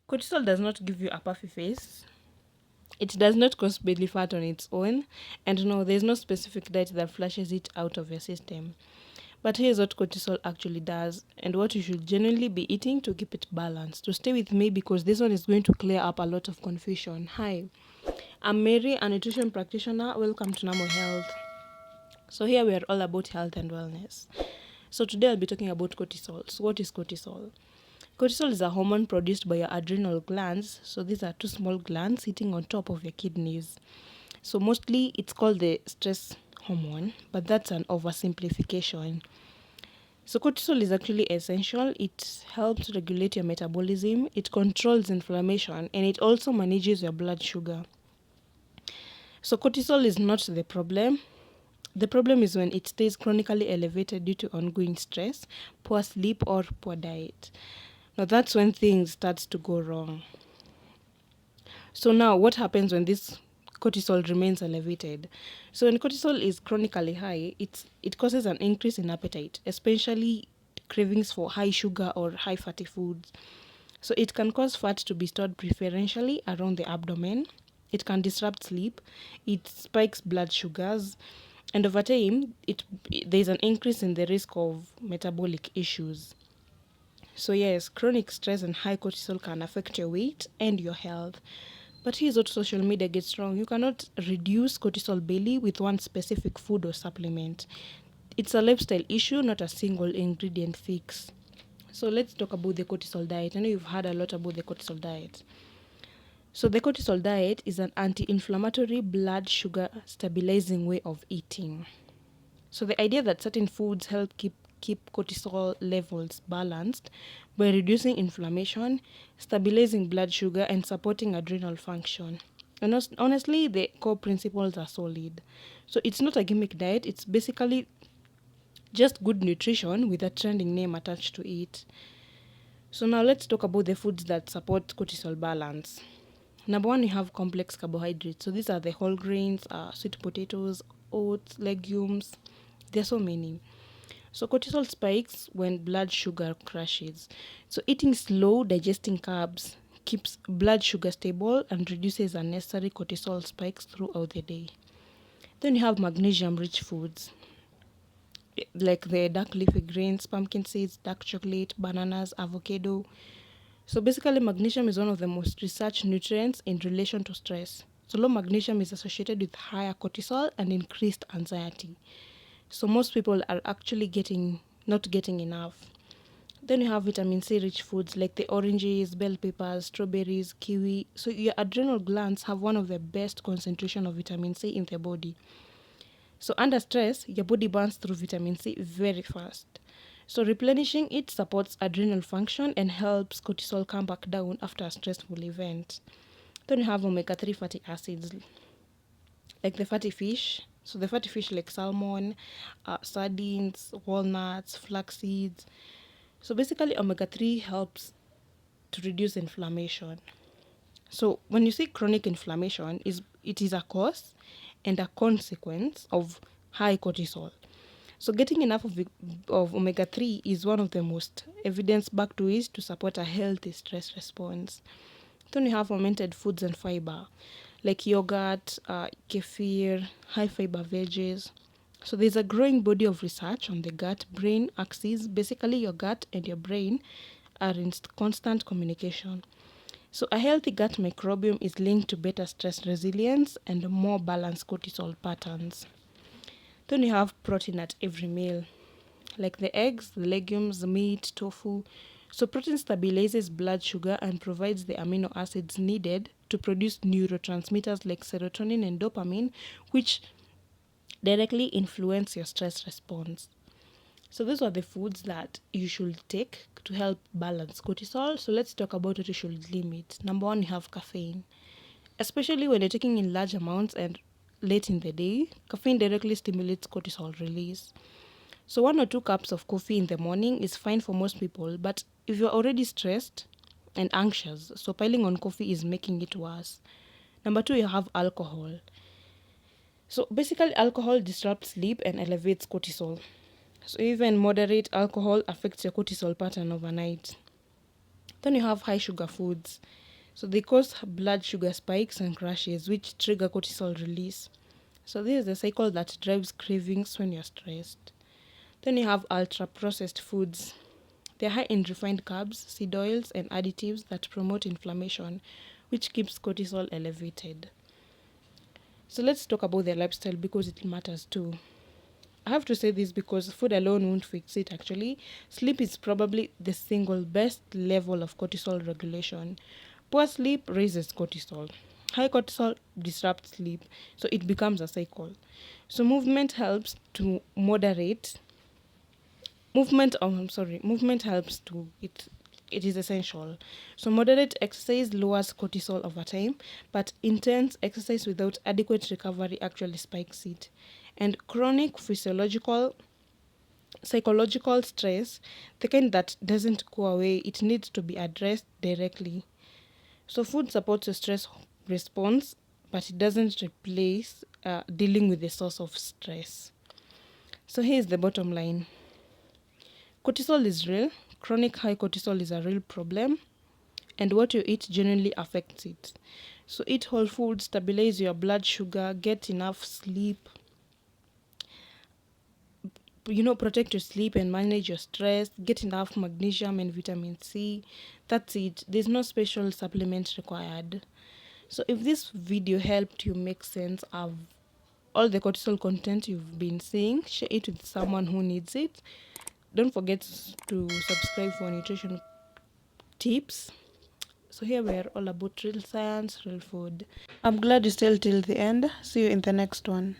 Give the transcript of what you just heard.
Cortisol does not give you a puffy face. It does not cause belly fat on its own, and no, there's no specific diet that flushes it out of your system. But here's what cortisol actually does, and what you should genuinely be eating to keep it balanced. So stay with me because this one is going to clear up a lot of confusion. Hi, I'm Mary, a nutrition practitioner. Welcome to Namo Health. So here we are all about health and wellness. So today I'll be talking about cortisol. So what is cortisol? Cortisol is a hormone produced by your adrenal glands. So these are two small glands sitting on top of your kidneys. So mostly it's called the stress hormone, but that's an oversimplification. So cortisol is actually essential. It helps regulate your metabolism, it controls inflammation, and it also manages your blood sugar. So cortisol is not the problem. The problem is when it stays chronically elevated due to ongoing stress, poor sleep, or poor diet. Now that's when things start to go wrong. So now what happens when this cortisol remains elevated? So when cortisol is chronically high, it causes an increase in appetite, especially cravings for high sugar or high fatty foods. So it can cause fat to be stored preferentially around the abdomen. It can disrupt sleep. It spikes blood sugars, and over time, there's an increase in the risk of metabolic issues. So yes, chronic stress and high cortisol can affect your weight and your health. But here's what social media gets wrong. You cannot reduce cortisol belly with one specific food or supplement. It's a lifestyle issue, not a single ingredient fix. So let's talk about the cortisol diet. I know you've heard a lot about the cortisol diet. So the cortisol diet is an anti-inflammatory blood sugar stabilizing way of eating. So the idea that certain foods help keep cortisol levels balanced by reducing inflammation, stabilizing blood sugar, and supporting adrenal function. And honestly, the core principles are solid. So it's not a gimmick diet, it's basically just good nutrition with a trending name attached to it. So now let's talk about the foods that support cortisol balance. Number one, you have complex carbohydrates. So these are the whole grains, sweet potatoes, oats, legumes. There are so many. So cortisol spikes when blood sugar crashes. So eating slow digesting carbs keeps blood sugar stable and reduces unnecessary cortisol spikes throughout the day. Then you have magnesium rich foods like the dark leafy greens, pumpkin seeds, dark chocolate, bananas, avocado. So basically magnesium is one of the most researched nutrients in relation to stress. So low magnesium is associated with higher cortisol and increased anxiety. So most people are actually not getting enough. Then you have vitamin C rich foods like the oranges, bell peppers, strawberries, kiwi. So your adrenal glands have one of the best concentration of vitamin C in the body. So under stress, your body burns through vitamin C very fast. So replenishing it supports adrenal function and helps cortisol come back down after a stressful event. Then you have omega-3 fatty acids like the fatty fish. So the fatty fish like salmon, sardines, walnuts, flax seeds. So basically, omega 3 helps to reduce inflammation. So when you see chronic inflammation, it is a cause and a consequence of high cortisol. So getting enough of omega 3 is one of the most evidence-backed ways to support a healthy stress response. Then you have fermented foods and fiber, like yogurt, kefir, high fiber veggies. So there's a growing body of research on the gut-brain axis. Basically, your gut and your brain are in constant communication. So a healthy gut microbiome is linked to better stress resilience and more balanced cortisol patterns. Then you have protein at every meal, like the eggs, the legumes, the meat, tofu. So protein stabilizes blood sugar and provides the amino acids needed to produce neurotransmitters like serotonin and dopamine, which directly influence your stress response. So those are the foods that you should take to help balance cortisol. So let's talk about what you should limit. Number one, you have caffeine. Especially when you're taking in large amounts and late in the day, caffeine directly stimulates cortisol release. So 1 or 2 cups of coffee in the morning is fine for most people, but if you're already stressed and anxious, so piling on coffee is making it worse. Number two, you have alcohol. So basically, alcohol disrupts sleep and elevates cortisol. So even moderate alcohol affects your cortisol pattern overnight. Then you have high sugar foods. So they cause blood sugar spikes and crashes, which trigger cortisol release. So this is the cycle that drives cravings when you're stressed. Then you have ultra processed foods. They're high in refined carbs, seed oils, and additives that promote inflammation, which keeps cortisol elevated. So let's talk about their lifestyle because it matters too. I have to say this because food alone won't fix it actually. Sleep is probably the single best level of cortisol regulation. Poor sleep raises cortisol. High cortisol disrupts sleep, so it becomes a cycle. So movement helps to moderate. Movement helps to it is essential. So moderate exercise lowers cortisol over time, but intense exercise without adequate recovery actually spikes it. And chronic physiological psychological stress, the kind that doesn't go away, it needs to be addressed directly. So food supports the stress response, but it doesn't replace dealing with the source of stress. So here's the bottom line. Cortisol is real. Chronic high cortisol is a real problem, and what you eat genuinely affects it. So eat whole food, stabilize your blood sugar, get enough sleep, protect your sleep and manage your stress, get enough magnesium and vitamin C. That's it. There's no special supplement required. So if this video helped you make sense of all the cortisol content you've been seeing, share it with someone who needs it. Don't forget to subscribe for nutrition tips. So here we're all about real science, real food. I'm glad you stayed till the end. See you in the next one.